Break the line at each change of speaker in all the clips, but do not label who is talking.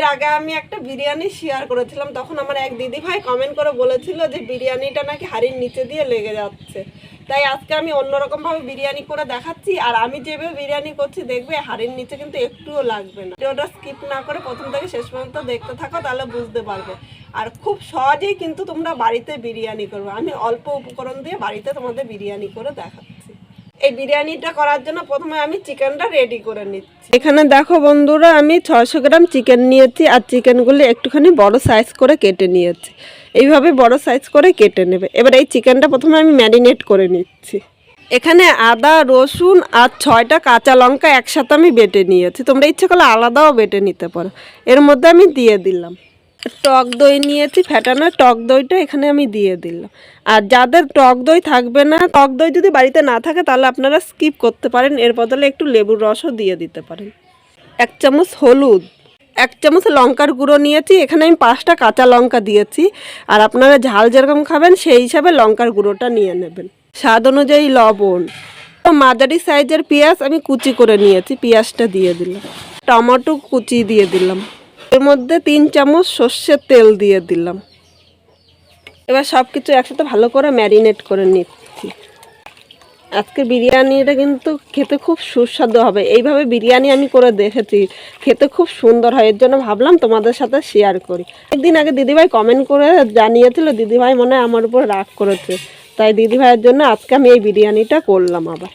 এর আগে আমি একটা বিরিয়ানি শেয়ার করেছিলাম, তখন আমার এক দিদি ভাই কমেন্ট করে বলেছিল যে বিরিয়ানিটা নাকি হাঁড়ির নিচে দিয়ে লেগে যাচ্ছে। তাই আজকে আমি অন্যরকমভাবে বিরিয়ানি করে দেখাচ্ছি। আর আমি যেভাবে বিরিয়ানি করছি দেখবে হাঁড়ির নিচে কিন্তু একটুও লাগবে না। ভিডিওটা স্কিপ না করে প্রথম থেকে শেষ পর্যন্ত দেখতে থাকো, তাহলে বুঝতে পারবে। আর খুব সহজেই কিন্তু তোমরা বাড়িতে বিরিয়ানি করবে। আমি অল্প উপকরণ দিয়ে বাড়িতে তোমাদের বিরিয়ানি করে দেখাচ্ছি। এই বিরিয়ানিটা করার জন্য প্রথমে আমি চিকেনটা রেডি করে নিচ্ছি। এখানে দেখো বন্ধুরা, আমি 600 গ্রাম চিকেন নিয়েছি। আর চিকেনগুলি একটুখানি বড় সাইজ করে কেটে নিয়েছি। এইভাবে বড় সাইজ করে কেটে নেবে। এবার এই চিকেনটা প্রথমে আমি ম্যারিনেট করে নিচ্ছি। এখানে আদা, রসুন আর 6টা কাঁচা লঙ্কা একসাথে আমি বেটে নিয়েছি। তোমরা ইচ্ছে করলে আলাদাও বেটে নিতে পারো। এর মধ্যে আমি দিয়ে দিলাম টক দই নিয়েছি, ফ্যাটানো টক দইটা এখানে আমি দিয়ে দিলাম। আর যাদের টক দই থাকবে না, টক দই যদি বাড়িতে না থাকে তাহলে আপনারা স্কিপ করতে পারেন। এর বদলে একটু লেবুর রসও দিয়ে দিতে পারেন। 1 চামচ হলুদ, 1 চামচ লঙ্কার গুঁড়ো নিয়েছি। এখানে আমি 5টা কাঁচা লঙ্কা দিয়েছি। আর আপনারা ঝাল যেরকম খাবেন সেই হিসাবে লঙ্কার গুঁড়োটা নিয়ে নেবেন। স্বাদ অনুযায়ী লবণ। মাঝারি সাইজের পেঁয়াজ আমি কুচি করে নিয়েছি, পেঁয়াজটা দিয়ে দিলাম। টমেটো কুচি দিয়ে দিলাম। এর মধ্যে 3 চামচ সর্ষের তেল দিয়ে দিলাম। এবার সব কিছু একসাথে ভালো করে ম্যারিনেট করে নিচ্ছি। আজকে বিরিয়ানিটা কিন্তু খেতে খুব সুস্বাদু হবে। এইভাবে বিরিয়ানি আমি করে দেখেছি, খেতে খুব সুন্দর হয়। এর জন্য ভাবলাম তোমাদের সাথে শেয়ার করি। একদিন আগে দিদিভাই কমেন্ট করে জানিয়েছিল, দিদিভাই মনে হয় আমার উপর রাগ করেছে। তাই দিদিভাইয়ের জন্য আজকে আমি এই বিরিয়ানিটা করলাম। আবার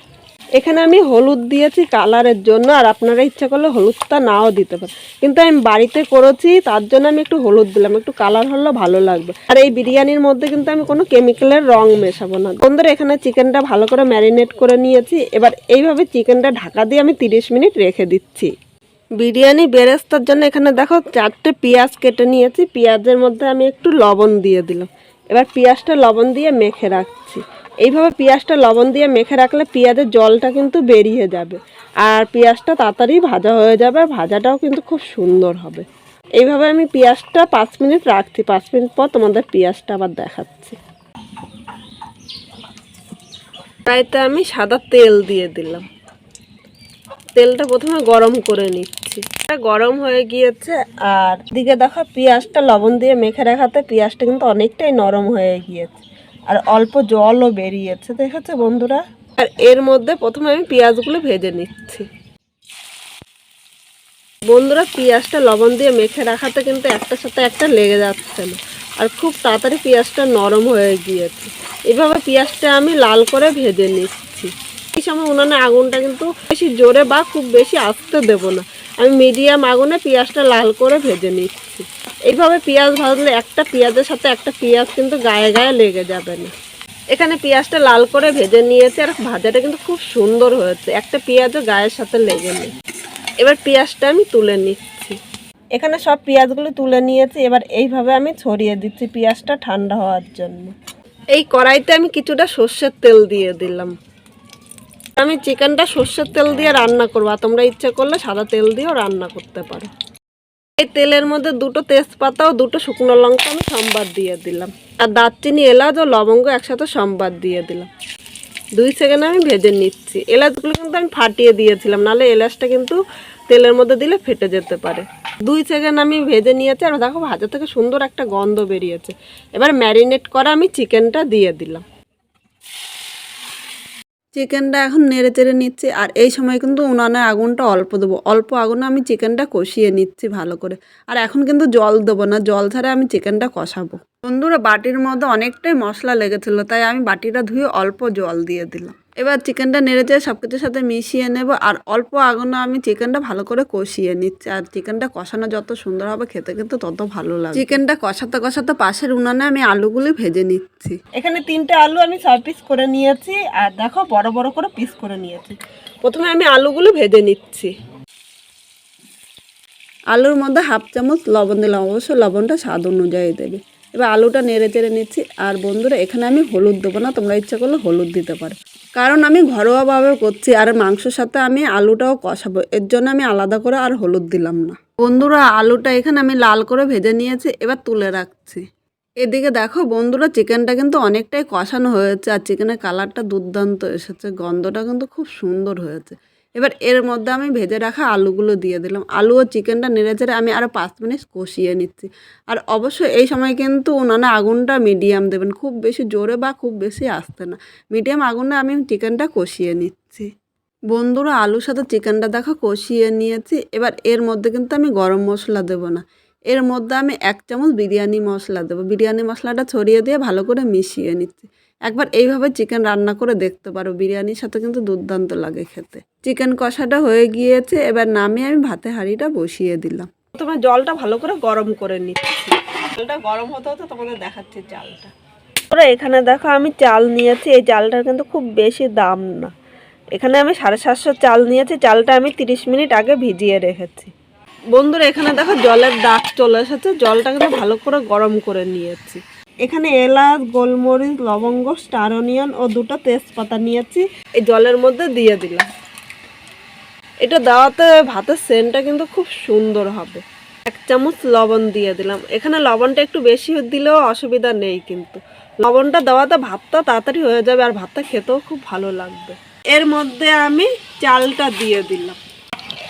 এখানে আমি হলুদ দিয়েছি কালারের জন্য। আর আপনারা ইচ্ছা করলে হলুদটা নাও দিতে পারেন, কিন্তু আমি বাড়িতে করেছি তার জন্য আমি একটু হলুদ দিলাম। একটু কালার হলে ভালো লাগবে। আর এই বিরিয়ানির মধ্যে কিন্তু আমি কোনো কেমিক্যালের রং মেশাবো না। বন্ধুরা, এখানে চিকেনটা ভালো করে ম্যারিনেট করে নিয়েছি। এবার এইভাবে চিকেনটা ঢাকা দিয়ে আমি 30 মিনিট রেখে দিচ্ছি। বিরিয়ানি বেরেস্তার জন্য এখানে দেখো 4টে পেঁয়াজ কেটে নিয়েছি। পেঁয়াজের মধ্যে আমি একটু লবণ দিয়ে দিলাম। এবার পেঁয়াজটা লবণ দিয়ে মেখে রাখছি। এইভাবে পেঁয়াজটা লবণ দিয়ে মেখে রাখলে পেঁয়াজের জলটা কিন্তু বেরিয়ে যাবে। আর পেঁয়াজটা তাড়াতাড়ি ভাজা হয়ে যাবে। আর ভাজাটাও কিন্তু খুব সুন্দর হবে। এইভাবে আমি পেঁয়াজটা 5 মিনিট রাখছি। 5 মিনিট পর তোমাদের পেঁয়াজটা আবার দেখাচ্ছি। কড়াইতে আমি সাদা তেল দিয়ে দিলাম। তেলটা প্রথমে গরম করে নিচ্ছি। গরম হয়ে গিয়েছে। আর দিকে দেখো পেঁয়াজটা লবণ দিয়ে মেখে রাখাতে পেঁয়াজটা কিন্তু অনেকটাই নরম হয়ে গিয়েছে। আর অল্প জলও বেরিয়েছে, দেখেছো বন্ধুরা। আর এর মধ্যে প্রথমে আমি পেঁয়াজগুলো ভেজে নিচ্ছি। বন্ধুরা, পেঁয়াজটা লবণ দিয়ে মেখে রাখাতে কিন্তু একটার সাথে একটা লেগে যাচ্ছে না। আর খুব তাড়াতাড়ি পেঁয়াজটা নরম হয়ে গিয়েছে। এভাবে পেঁয়াজটা আমি লাল করে ভেজে নিচ্ছি। এই সময় উনানে আগুনটা কিন্তু বেশি জোরে বা খুব বেশি আস্তে দেব না। আমি মিডিয়াম আগুনে পেঁয়াজটা লাল করে ভেজে নিচ্ছি। এইভাবে পেঁয়াজ ভাজলে একটা পেঁয়াজের সাথে একটা পেঁয়াজ কিন্তু গায়ে গায়ে লেগে যাবে না। এখানে পেঁয়াজটা লাল করে ভেজে নিয়েছি। আর ভাজাটা কিন্তু খুব সুন্দর হয়েছে, একটা পেঁয়াজও গায়ের সাথে লেগে নেই। এবার পেঁয়াজটা আমি তুলে নিচ্ছি। এখানে সব পেঁয়াজগুলো তুলে নিয়েছি। এবার এইভাবে আমি ছড়িয়ে দিচ্ছি পেঁয়াজটা ঠান্ডা হওয়ার জন্য। এই কড়াইতে আমি কিছুটা সর্ষের তেল দিয়ে দিলাম। আমি চিকেনটা সর্ষের তেল দিয়ে রান্না করবো। আর তোমরা ইচ্ছে করলে সাদা তেল দিয়েও রান্না করতে পারো। এই তেলের মধ্যে 2টো তেজপাতা ও 2টো শুকনো লঙ্কা আমি সম্বাদ দিয়ে দিলাম। আর দারচিনি, এলাচ ও লবঙ্গ একসাথে সম্বাদ দিয়ে দিলাম। 2 সেকেন্ড আমি ভেজে নিচ্ছি। এলাচগুলো কিন্তু আমি ফাটিয়ে দিয়েছিলাম, নাহলে এলাচটা কিন্তু তেলের মধ্যে দিলে ফেটে যেতে পারে। 2 সেকেন্ড আমি ভেজে নিয়েছি। আর দেখো ভাজা থেকে সুন্দর একটা গন্ধ বেরিয়েছে। এবার ম্যারিনেট করা আমি চিকেনটা দিয়ে দিলাম। চিকেনটা এখন নেড়ে চেড়ে নিচ্ছি। আর এই সময় কিন্তু উনানে আগুনটা অল্প দেবো। অল্প আগুনে আমি চিকেনটা কষিয়ে নিচ্ছি ভালো করে। আর এখন কিন্তু জল দেবো না, জল ছাড়া আমি চিকেনটা কষাবো। বন্ধুরা, বাটির মধ্যে অনেকটাই মশলা লেগেছিলো, তাই আমি বাটিটা ধুয়ে অল্প জল দিয়ে দিলাম। এবার চিকেনটা নেড়ে চেড়ে সব কিছুর সাথে মিশিয়ে নেব। আর অল্প আগুনে আমি চিকেনটা ভালো করে কষিয়ে নিচ্ছি। আর চিকেনটা কষানো যত সুন্দর হবে খেতে কিন্তু তত ভালো লাগবে। চিকেনটা কষাতে কষাতে পাশের উনানে আমি আলুগুলি ভেজে নিচ্ছি। এখানে 3টে আলু আমি 6 পিস করে নিয়েছি। আর দেখো বড় বড় করে পিস করে নিয়েছি। প্রথমে আমি আলুগুলো ভেজে নিচ্ছি। আলুর মধ্যে 1/2 চামচ লবণ দিলাম। অবশ্যই লবণটা স্বাদ অনুযায়ী দেবে। এবার আলুটা নেড়ে চেড়ে নিচ্ছি। আর বন্ধুরা, এখানে আমি হলুদ দেবো না, তোমরা ইচ্ছা করলে হলুদ দিতে পারো, কারণ আমি ঘরোয়াভাবে করছি। আর মাংসের সাথে আমি আলুটাও কষাবো, এর জন্য আমি আলাদা করে আর হলুদ দিলাম না। বন্ধুরা, আলুটা এখানে আমি লাল করে ভেজে নিয়েছি। এবার তুলে রাখছি। এদিকে দেখো বন্ধুরা, চিকেনটা কিন্তু অনেকটাই কষানো হয়েছে। আর চিকেনের কালারটা দুর্দান্ত এসেছে, গন্ধটা কিন্তু খুব সুন্দর হয়েছে। এবার এর মধ্যে আমি ভেজে রাখা আলুগুলো দিয়ে দিলাম। আলু ও চিকেনটা নেড়েচেড়ে আমি আরও 5 মিনিট কষিয়ে নিচ্ছি। আর অবশ্যই এই সময় কিন্তু উনানে আগুনটা মিডিয়াম দেবেন, খুব বেশি জোরে বা খুব বেশি আস্তে না, মিডিয়াম আগুনে আমি চিকেনটা কষিয়ে নিচ্ছি। বন্ধুরা, আলুর সাথে চিকেনটা দেখো কষিয়ে নিয়েছি। এবার এর মধ্যে কিন্তু আমি গরম মশলা দেবো না, এর মধ্যে আমি 1 চামচ বিরিয়ানি মশলা দেবো। বিরিয়ানি মশলাটা ছড়িয়ে দিয়ে ভালো করে মিশিয়ে নিচ্ছি। একবার এইভাবে চিকেন রান্না করে দেখতে পারো, বিরিয়ানির সাথে কিন্তু দুর্দান্ত লাগে খেতে। চিকেন কষাটা হয়ে গিয়েছে, এবার নামিয়ে আমি ভাতে হাঁড়িটা বসিয়ে দিলাম। তোমার জলটা ভালো করে গরম করে নিচ্ছি। জলটা গরম হতে হতে তোমাদের দেখাচ্ছি চালটা। তোরা এখানে দেখো আমি চাল নিয়েছি, এই চালটার কিন্তু খুব বেশি দাম না। এখানে আমি 750 চাল নিয়েছি, চালটা আমি 30 মিনিট আগে ভিজিয়ে রেখেছি। বন্ধুরা এখানে দেখো জলের দাগ চলে এসেছে, জলটা কিন্তু ভালো করে গরম করে নিয়েছি। এখানে এলাচ, গোলমরিচ, লবঙ্গ, স্টার অনিয়ন ও 2টা তেজপাতা নিয়েছি, এই জলের মধ্যে দিয়ে দিলাম। এটা দেওয়াতে ভাতের সেন্টটা কিন্তু খুব সুন্দর হবে। 1 চামচ লবণ দিয়ে দিলাম। এখানে লবণটা একটু বেশি দিলেও অসুবিধা নেই, কিন্তু লবণটা দেওয়াতে ভাতটা তাড়াতাড়ি হয়ে যাবে আর ভাতটা খেতেও খুব ভালো লাগবে। এর মধ্যে আমি চালটা দিয়ে দিলাম।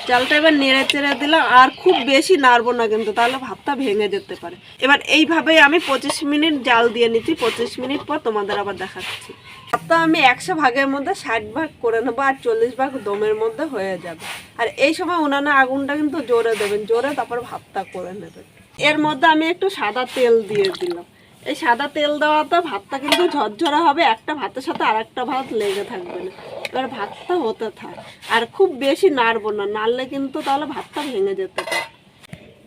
চালটা এবার নেড়ে চেড়ে দিলাম, আর খুব বেশি নাড়বো না কিন্তু, তাহলে ভাতটা ভেঙে যেতে পারে। এবার এইভাবেই আমি 25 মিনিট জাল দিয়ে নিচ্ছি। 25 মিনিট পর তোমাদের আবার দেখাচ্ছি। ভাতটা আমি 100 ভাগের মধ্যে 60 ভাগ করে নেবো, আর 40 ভাগ দমের মধ্যে হয়ে যাবে। আর এই সময় উনানে আগুনটা কিন্তু জোরে দেবেন, জোরে তারপর ভাতটা করে নেবেন। এর মধ্যে আমি একটু সাদা তেল দিয়ে দিলাম। এই সাদা তেল দেওয়াতে ভাতটা কিন্তু ঝরঝরা হবে, একটা ভাতের সাথে আর একটা ভাত লেগে থাকবে না। এবার ভাতটা হতে থাক, আর খুব বেশি নাড়বো না, নাড়লে কিন্তু তাহলে ভাতটা ভেঙে যেতে পারে।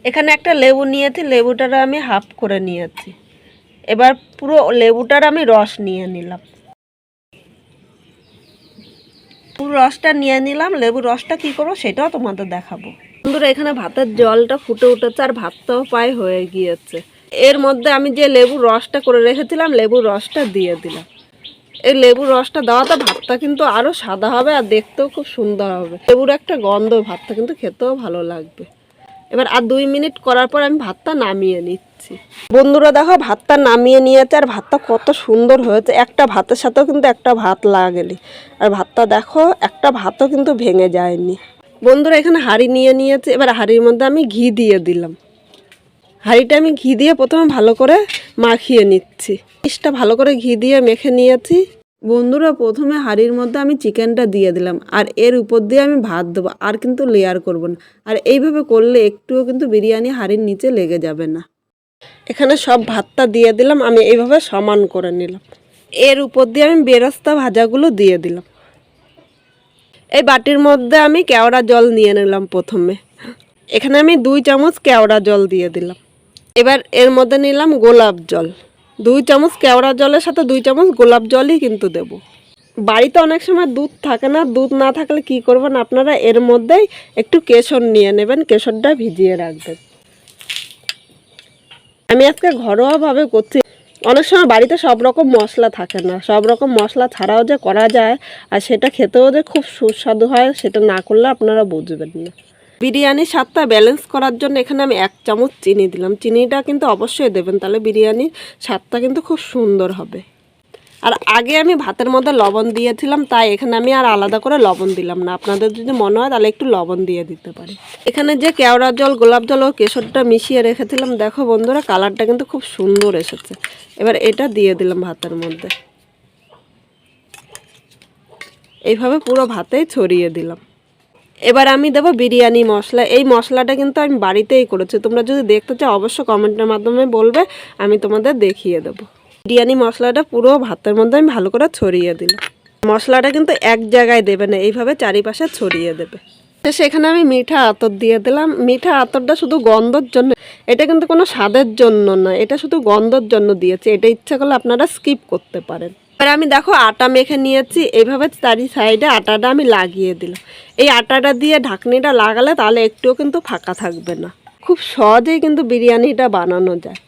এখানে একটা লেবু নিয়েছি, লেবুটার আমি হাফ করে নিয়েছি। এবার পুরো লেবুটার আমি রস নিয়ে নিলাম, পুরো রসটা নিয়ে নিলাম। লেবুর রসটা কী করবো সেটাও তোমাদের দেখাবো। বন্ধুরা এখানে ভাতের জলটা ফুটে উঠেছে, আর ভাতটাও প্রায় হয়ে গিয়েছে। এর মধ্যে আমি যে লেবুর রসটা করে রেখেছিলাম, লেবুর রসটা দিয়ে দিলাম। এই লেবুর রসটা দেওয়াতে ভাতটা কিন্তু আরও সাদা হবে আর দেখতেও খুব সুন্দর হবে। লেবুর একটা গন্ধ, ভাতটা কিন্তু খেতেও ভালো লাগবে। এবার আর 2 মিনিট করার পর আমি ভাতটা নামিয়ে নিচ্ছি। বন্ধুরা দেখো ভাতটা নামিয়ে নিয়েছে, আর ভাতটা কত সুন্দর হয়েছে। একটা ভাতের সাথেও কিন্তু একটা ভাত লাগেনি, আর ভাতটা দেখো একটা ভাতও কিন্তু ভেঙে যায়নি। বন্ধুরা এখানে হাঁড়ি নিয়ে নিয়েছে, এবার হাঁড়ির মধ্যে আমি ঘি দিয়ে দিলাম। হাঁড়িটা আমি ঘি দিয়ে প্রথমে ভালো করে মাখিয়ে নিচ্ছি। পিসটা ভালো করে ঘি দিয়ে মেখে নিয়েছি। বন্ধুরা প্রথমে হাঁড়ির মধ্যে আমি চিকেনটা দিয়ে দিলাম, আর এর উপর দিয়ে আমি ভাত দেবো, আর কিন্তু লেয়ার করব না। আর এইভাবে করলে একটুও কিন্তু বিরিয়ানি হাঁড়ির নিচে লেগে যাবে না। এখানে সব ভাতটা দিয়ে দিলাম, আমি এইভাবে সমান করে নিলাম। এর উপর দিয়ে আমি বেরেস্তা ভাজাগুলো দিয়ে দিলাম। এই বাটির মধ্যে আমি কেওড়া জল নিয়ে নিলাম প্রথমে। এখানে আমি 2 চামচ কেওড়া জল দিয়ে দিলাম। এবার এর মধ্যে নিলাম গোলাপ জল। 2 চামচ কেওড়া জলের সাথে 2 চামচ গোলাপ জলই কিন্তু দেব। বাড়িতে অনেক সময় দুধ থাকে না, দুধ না থাকলে কি করবেন আপনারা, এর মধ্যেই একটু কেশর নিয়ে নেবেন, কেশরটা ভিজিয়ে রাখবেন। আমি আজকে ঘরোয়াভাবে করছি। অনেক সময় বাড়িতে সব রকম মশলা থাকে না, সব রকম মশলা ছাড়াও যে করা যায় আর সেটা খেতেও যে খুব সুস্বাদু হয়, সেটা না করলে আপনারা বুঝবেন না। বিরিয়ানির স্বাদটা ব্যালেন্স করার জন্য এখানে আমি 1 চামচ চিনি দিলাম। চিনিটা কিন্তু অবশ্যই দেবেন, তাহলে বিরিয়ানির স্বাদটা কিন্তু খুব সুন্দর হবে। আর আগে আমি ভাতের মধ্যে লবণ দিয়েছিলাম, তাই এখানে আমি আর আলাদা করে লবণ দিলাম না। আপনাদের যদি মনে হয় তাহলে একটু লবণ দিয়ে দিতে পারে। এখানে যে কেওড়া জল, গোলাপ জল ও কেশরটা মিশিয়ে রেখেছিলাম, দেখো বন্ধুরা কালারটা কিন্তু খুব সুন্দর এসেছে। এবার এটা দিয়ে দিলাম ভাতের মধ্যে, এইভাবে পুরো ভাতেই ছড়িয়ে দিলাম। এবার আমি দেবো বিরিয়ানি মশলা। এই মশলাটা কিন্তু আমি বাড়িতেই করেছি, তোমরা যদি দেখতে চাও অবশ্যই কমেন্টের মাধ্যমে বলবে, আমি তোমাদের দেখিয়ে দেবো। বিরিয়ানি মশলাটা পুরো ভাতের মধ্যে আমি ভালো করে ছড়িয়ে দিলাম। মশলাটা কিন্তু এক জায়গায় দেবে না, এইভাবে চারিপাশে ছড়িয়ে দেবে। সেখানে আমি মিঠা আতর দিয়ে দিলাম। মিঠা আতরটা শুধু গন্ধর জন্য, এটা কিন্তু কোনো স্বাদের জন্য না, এটা শুধু গন্ধর জন্য দিয়েছি। এটা ইচ্ছা করলে আপনারা স্কিপ করতে পারেন। এবার আমি দেখো আটা মেখে নিয়েছি, এইভাবে চারি সাইডে আটাটা আমি লাগিয়ে দিলাম। এই আটাটা দিয়ে ঢাকনিটা লাগালে তাহলে একটুও কিন্তু ফাঁকা থাকবে না। খুব সহজেই কিন্তু বিরিয়ানিটা বানানো যায়।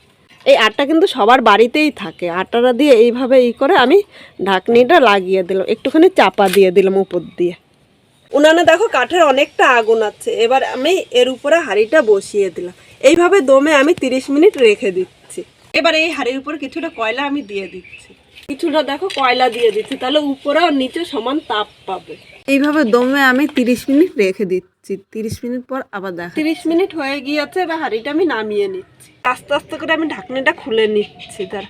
এই আটা কিন্তু সবার বাড়িতেই থাকে। আটাটা দিয়ে এইভাবে করে আমি ঢাকনিটা লাগিয়ে দিলাম, একটুখানি চাপা দিয়ে দিলাম উপর দিয়ে। উনানে দেখো কাঠের অনেকটা আগুন আছে। এবার আমি এর উপরে হাঁড়িটা বসিয়ে দিলাম। এইভাবে দমে আমি 30 মিনিট রেখে দিচ্ছি। এবার এই হাঁড়ির উপর কিছুটা কয়লা আমি দিয়ে দিচ্ছি, কিছুটা দেখো কয়লা দিয়ে দিচ্ছি, তাহলে উপরে আর নিচে সমান তাপ পাবে। এইভাবে দমে আমি 30 মিনিট রেখে দিচ্ছি। 30 মিনিট পর আবার দেখা। 30 মিনিট হয়ে গিয়েছে, এবার হাঁড়িটা আমি নামিয়ে নিচ্ছি। আস্তে আস্তে করে আমি ঢাকনিটা খুলে নিচ্ছি। তার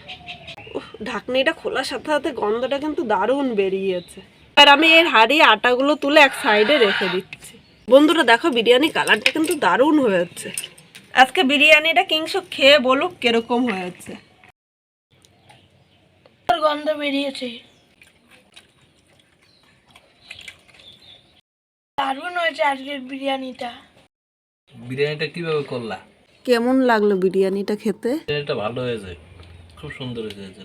ঢাকনিটা খোলার সাথে সাথে গন্ধটা কিন্তু দারুণ বেরিয়েছে। আর আমি এই হাঁড়ি আটাগুলো তুলে এক সাইডে রেখে দিচ্ছি। বন্ধুরা দেখো, বিরিয়ানি কালারটা কিন্তু দারুণ হয়েছে। আজকে বিরিয়ানিটা কিংস খেয়ে বলুক কিরকম হয়েছে।
গন্ধ বেরিয়েছে, দারুণ হয়েছে আজকের বিরিয়ানিটা।
বিরিয়ানিটা কিভাবে করলা?
কেমন লাগলো বিরিয়ানিটা খেতে?
এটা ভালো হয়েছে, খুব সুন্দর হয়েছে।